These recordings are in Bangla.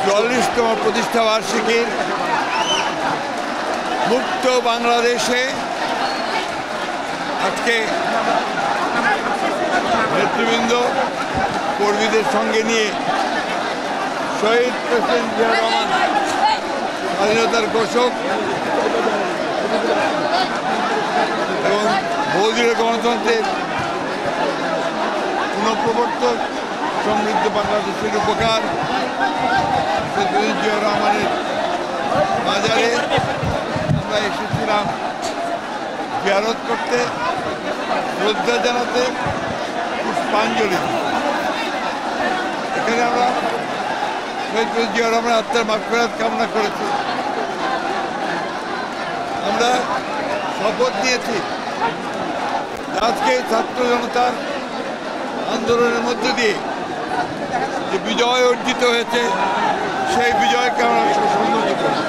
44তম প্রতিষ্ঠা বার্ষিকীর মুক্ত বাংলাদেশে আজকে নেতৃবৃন্দ কর্মীদের সঙ্গে নিয়ে শহীদ প্রেসিডেন্ট জিয়া রহমান স্বাধীনতার ঘোষক এবং বহুদলীয় গণতন্ত্রের পুনঃপ্রবর্তক সমৃদ্ধ বাংলাদেশের উপকার প্রেসিডেন্ট জিয়া রহমানের বাজারে আমরা এসেছিলাম জিয়ারত করতে, শ্রদ্ধা জানাতে, পুষ্পাঞ্জলি। এখানে আমরা শহীদ প্রেসিডেন্ট জিয়া রহমানের আত্মার মাগফিরাত কামনা করেছি। আমরা শপথ নিয়েছি আজকে ছাত্র জনতার আন্দোলনের মধ্যে দিয়ে যে বিজয় অর্জিত হয়েছে সেই বিজয়কে আমরা সুসংহত করি।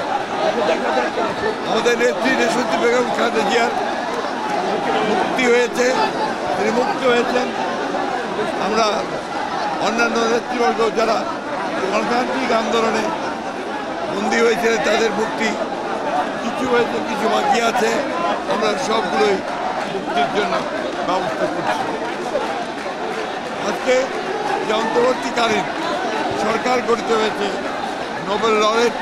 আমাদের নেত্রী দেশনেত্রী বেগম খালেদা জিয়ার মুক্তি হয়েছে, তিনি মুক্ত হয়েছেন। আমরা অন্যান্য নেতৃবর্গ যারা গণতান্ত্রিক আন্দোলনে বন্দী হয়েছিলেন তাদের মুক্তি কিছু হয়েছে, কিছু বাকি আছে। আমরা সবগুলোই মুক্তির জন্য ব্যবস্থা করছি। আজকে যে অন্তর্বর্তীকালীন সরকার গঠিত হয়েছে নোবেল লরেট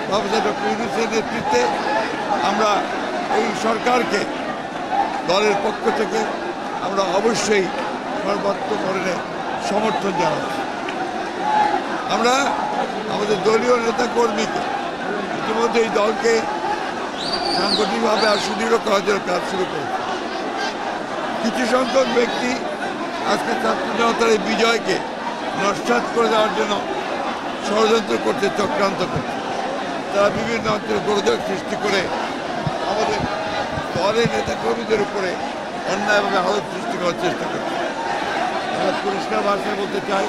প্রফেসর ডক্টর ইউনূসের নেতৃত্বে, আমরা এই সরকারকে দলের পক্ষ থেকে আমরা অবশ্যই সর্বাত্মকরণে সমর্থন জানাচ্ছি। আমরা আমাদের দলীয় নেতাকর্মীকে ইতিমধ্যে এই দলকে সাংগঠনিকভাবে আর সুদৃঢ় করার জন্য কাজ শুরু করেছে। কিছু সংখ্যক ব্যক্তি আজকে ছাত্র জনতার এই বিজয়কে নস্যাৎ করে দেওয়ার জন্য ষড়যন্ত্র করতে, চক্রান্ত করছে। তারা বিভিন্ন অঞ্চলে গোলযোগ সৃষ্টি করে আমাদের দলের নেতাকর্মীদের উপরে অন্যায়ভাবে আঘাত সৃষ্টি করার চেষ্টা করছে। আমরা পরিষ্কার ভাষায় বলতে চাই,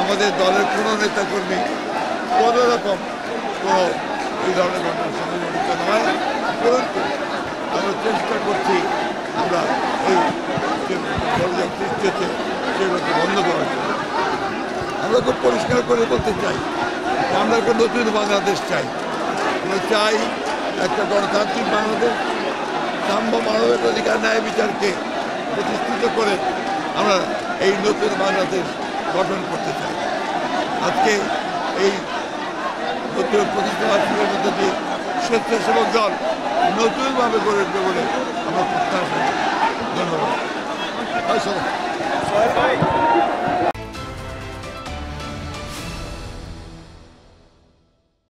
আমাদের দলের কোনো নেতাকর্মী কোনো রকম কোনো এই ধরনের ঘটনার সঙ্গে জড়িত নয়, পরন্তু আমরা চেষ্টা করছি আমরা এই যে গোলযোগ সৃষ্টি হচ্ছে সেগুলোকে বন্ধ করার জন্য। আমরা খুব পরিষ্কার করে বলতে চাই আমরা একটা নতুন বাংলাদেশ চাই। আমরা চাই একটা গণতান্ত্রিক বাংলাদেশ, সাম্য মানবিক অধিকার, ন্যায় বিচারকে প্রতিষ্ঠিত করে আমরা এই নতুন বাংলাদেশ গঠন করতে চাই। আজকে এই নতুন প্রতিষ্ঠা বার্ষিকীর মধ্যে দিয়ে স্বেচ্ছাসেবক দল নতুনভাবে গড়ে উঠবে বলে আমরা প্রত্যাশা করি। ধন্যবাদ।